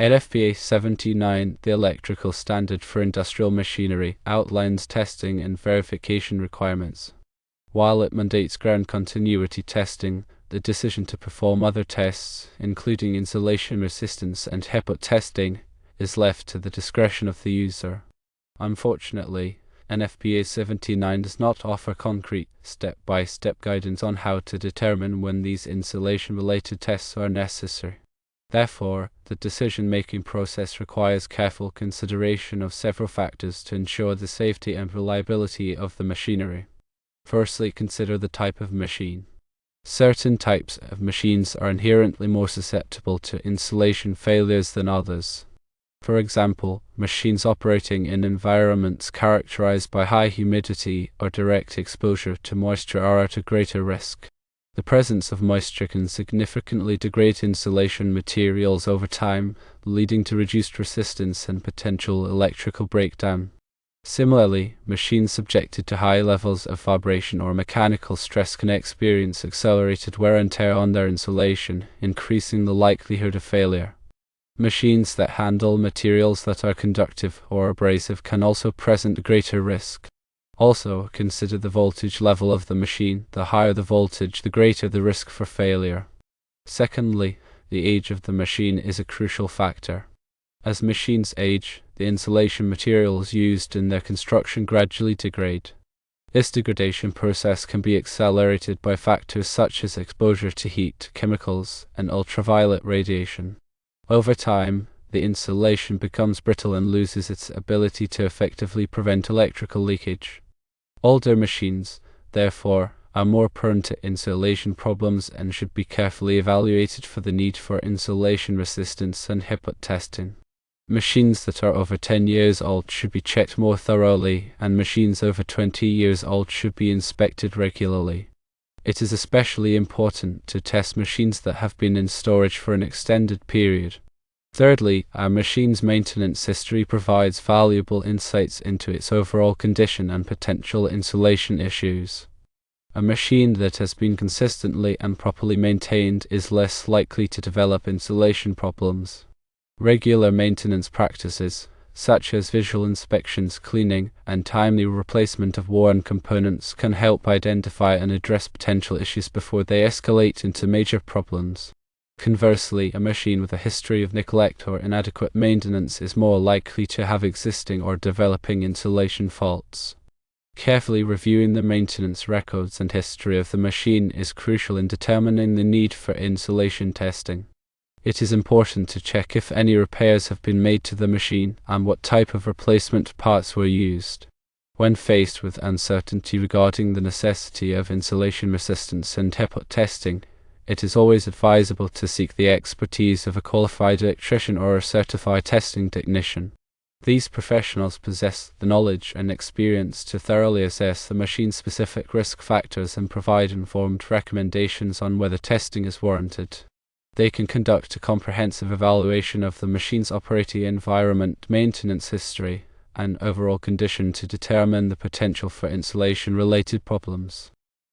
NFPA 79, the electrical standard for industrial machinery, outlines testing and verification requirements. While it mandates ground continuity testing, the decision to perform other tests, including insulation resistance and Hipot testing, is left to the discretion of the user. Unfortunately, NFPA 79 does not offer concrete, step-by-step guidance on how to determine when these insulation-related tests are necessary. Therefore, the decision-making process requires careful consideration of several factors to ensure the safety and reliability of the machinery. Firstly, consider the type of machine. Certain types of machines are inherently more susceptible to insulation failures than others. For example, machines operating in environments characterized by high humidity or direct exposure to moisture are at a greater risk. The presence of moisture can significantly degrade insulation materials over time, leading to reduced resistance and potential electrical breakdown. Similarly, machines subjected to high levels of vibration or mechanical stress can experience accelerated wear and tear on their insulation, increasing the likelihood of failure. Machines that handle materials that are conductive or abrasive can also present greater risk. Also, consider the voltage level of the machine. The higher the voltage, the greater the risk for failure. Secondly, the age of the machine is a crucial factor. As machines age, the insulation materials used in their construction gradually degrade. This degradation process can be accelerated by factors such as exposure to heat, chemicals, and ultraviolet radiation. Over time, the insulation becomes brittle and loses its ability to effectively prevent electrical leakage. Older machines, therefore, are more prone to insulation problems and should be carefully evaluated for the need for insulation resistance and Hipot testing. Machines that are over 10 years old should be checked more thoroughly, and machines over 20 years old should be inspected regularly. It is especially important to test machines that have been in storage for an extended period. Thirdly, a machine's maintenance history provides valuable insights into its overall condition and potential insulation issues. A machine that has been consistently and properly maintained is less likely to develop insulation problems. Regular maintenance practices, such as visual inspections, cleaning, and timely replacement of worn components, can help identify and address potential issues before they escalate into major problems. Conversely, a machine with a history of neglect or inadequate maintenance is more likely to have existing or developing insulation faults. Carefully reviewing the maintenance records and history of the machine is crucial in determining the need for insulation testing. It is important to check if any repairs have been made to the machine and what type of replacement parts were used. When faced with uncertainty regarding the necessity of insulation resistance and Hipot testing, it is always advisable to seek the expertise of a qualified electrician or a certified testing technician. These professionals possess the knowledge and experience to thoroughly assess the machine's specific risk factors and provide informed recommendations on whether testing is warranted. They can conduct a comprehensive evaluation of the machine's operating environment, maintenance history, and overall condition to determine the potential for insulation-related problems.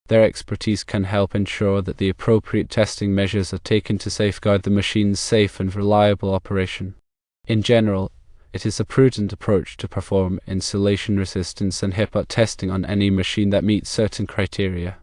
Their expertise can help ensure that the appropriate testing measures are taken to safeguard the machine's safe and reliable operation. In general, it is a prudent approach to perform insulation resistance and Hipot testing on any machine that meets certain criteria.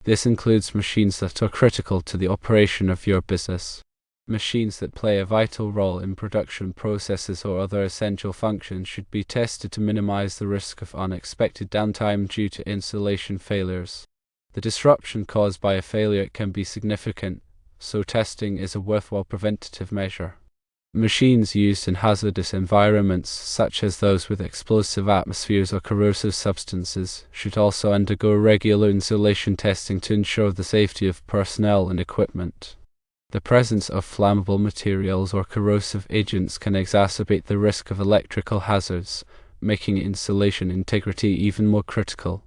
This includes machines that are critical to the operation of your business. Machines that play a vital role in production processes or other essential functions should be tested to minimize the risk of unexpected downtime due to insulation failures. The disruption caused by a failure can be significant, so testing is a worthwhile preventative measure. Machines used in hazardous environments, such as those with explosive atmospheres or corrosive substances, should also undergo regular insulation testing to ensure the safety of personnel and equipment. The presence of flammable materials or corrosive agents can exacerbate the risk of electrical hazards, making insulation integrity even more critical.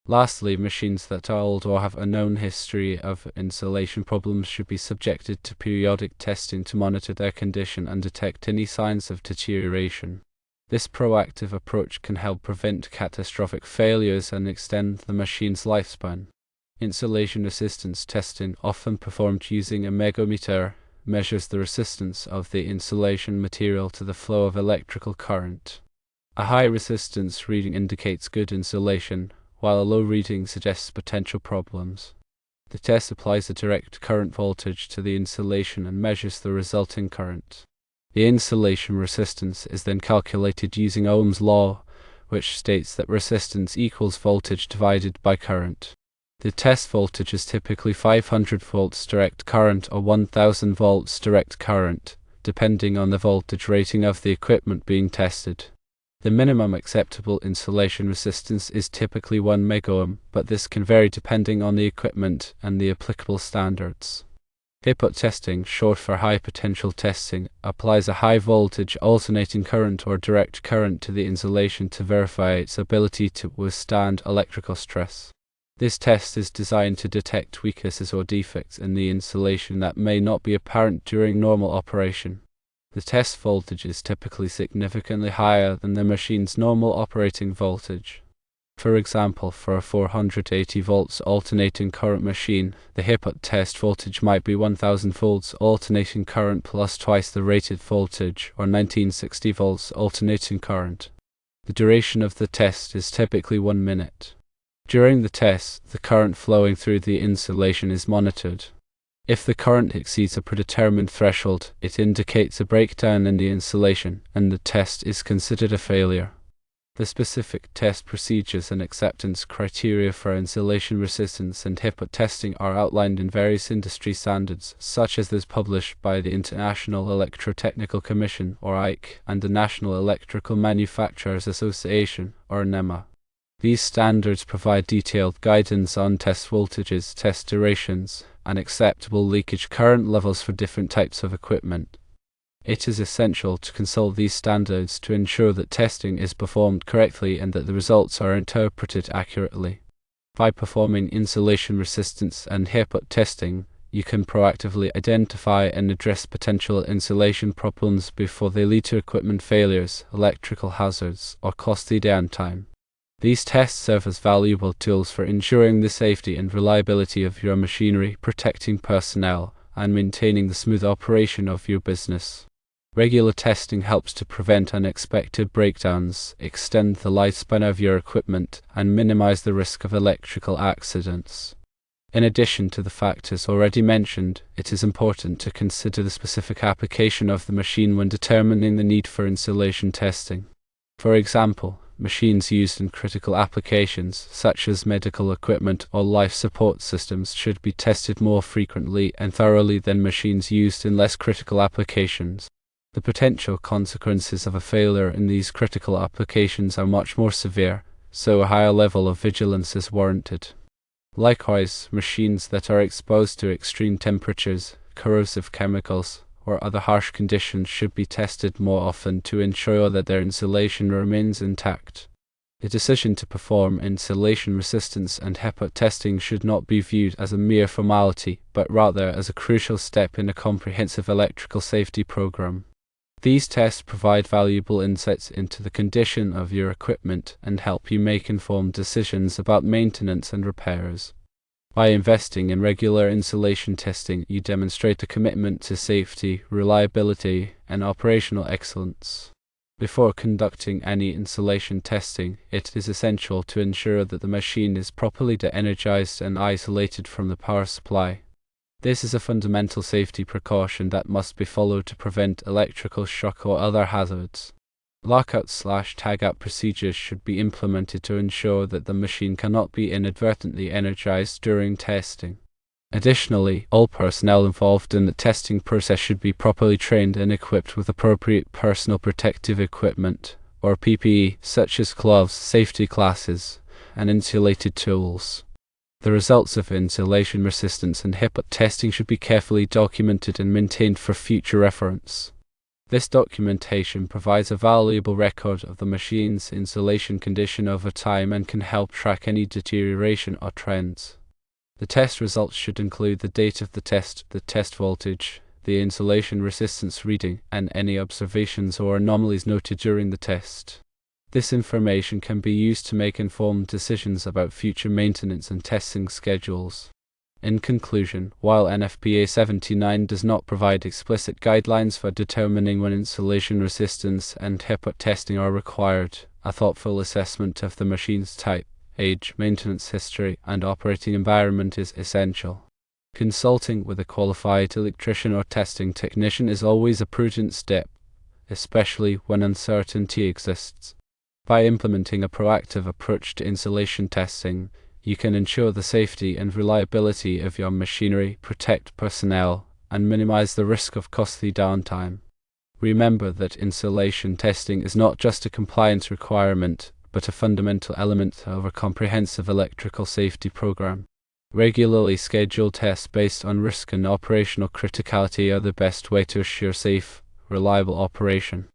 Lastly, machines that are old or have a known history of insulation problems should be subjected to periodic testing to monitor their condition and detect any signs of deterioration. This proactive approach can help prevent catastrophic failures and extend the machine's lifespan. Insulation resistance testing, often performed using a megometer, measures the resistance of the insulation material to the flow of electrical current. A high resistance reading indicates good insulation, while a low reading suggests potential problems. The test applies a direct current voltage to the insulation and measures the resulting current. The insulation resistance is then calculated using Ohm's law, which states that resistance equals voltage divided by current. The test voltage is typically 500 volts direct current or 1000 volts direct current, depending on the voltage rating of the equipment being tested. The minimum acceptable insulation resistance is typically 1 megohm, but this can vary depending on the equipment and the applicable standards. Hipot testing, short for high potential testing, applies a high voltage alternating current or direct current to the insulation to verify its ability to withstand electrical stress. This test is designed to detect weaknesses or defects in the insulation that may not be apparent during normal operation. The test voltage is typically significantly higher than the machine's normal operating voltage. For example, for a 480 volts alternating current machine, the Hipot test voltage might be 1000 volts alternating current plus twice the rated voltage, or 1960 volts alternating current. The duration of the test is typically 1 minute. During the test, the current flowing through the insulation is monitored. If the current exceeds a predetermined threshold, it indicates a breakdown in the insulation, and the test is considered a failure. The specific test procedures and acceptance criteria for insulation resistance and Hipot testing are outlined in various industry standards, such as those published by the International Electrotechnical Commission, or IC, and the National Electrical Manufacturers Association, or NEMA. These standards provide detailed guidance on test voltages, test durations, and acceptable leakage current levels for different types of equipment. It is essential to consult these standards to ensure that testing is performed correctly and that the results are interpreted accurately. By performing insulation resistance and Hipot testing, you can proactively identify and address potential insulation problems before they lead to equipment failures, electrical hazards, or costly downtime. These tests serve as valuable tools for ensuring the safety and reliability of your machinery, protecting personnel, and maintaining the smooth operation of your business. Regular testing helps to prevent unexpected breakdowns, extend the lifespan of your equipment, and minimize the risk of electrical accidents. In addition to the factors already mentioned, it is important to consider the specific application of the machine when determining the need for insulation testing. For example, machines used in critical applications, such as medical equipment or life support systems, should be tested more frequently and thoroughly than machines used in less critical applications. The potential consequences of a failure in these critical applications are much more severe, so a higher level of vigilance is warranted. Likewise, machines that are exposed to extreme temperatures, corrosive chemicals, or other harsh conditions should be tested more often to ensure that their insulation remains intact. The decision to perform insulation resistance and Hipot testing should not be viewed as a mere formality, but rather as a crucial step in a comprehensive electrical safety program. These tests provide valuable insights into the condition of your equipment and help you make informed decisions about maintenance and repairs. By investing in regular insulation testing, you demonstrate a commitment to safety, reliability, and operational excellence. Before conducting any insulation testing, it is essential to ensure that the machine is properly de-energized and isolated from the power supply. This is a fundamental safety precaution that must be followed to prevent electrical shock or other hazards. Lockout/tagout procedures should be implemented to ensure that the machine cannot be inadvertently energized during testing. Additionally, all personnel involved in the testing process should be properly trained and equipped with appropriate personal protective equipment, or PPE, such as gloves, safety glasses, and insulated tools. The results of insulation resistance and Hipot testing should be carefully documented and maintained for future reference. This documentation provides a valuable record of the machine's insulation condition over time and can help track any deterioration or trends. The test results should include the date of the test voltage, the insulation resistance reading, and any observations or anomalies noted during the test. This information can be used to make informed decisions about future maintenance and testing schedules. In conclusion, while NFPA 79 does not provide explicit guidelines for determining when insulation resistance and Hipot testing are required, a thoughtful assessment of the machine's type, age, maintenance history, and operating environment is essential. Consulting with a qualified electrician or testing technician is always a prudent step, especially when uncertainty exists. By implementing a proactive approach to insulation testing, you can ensure the safety and reliability of your machinery, protect personnel, and minimize the risk of costly downtime. Remember that insulation testing is not just a compliance requirement, but a fundamental element of a comprehensive electrical safety program. Regularly scheduled tests based on risk and operational criticality are the best way to assure safe, reliable operation.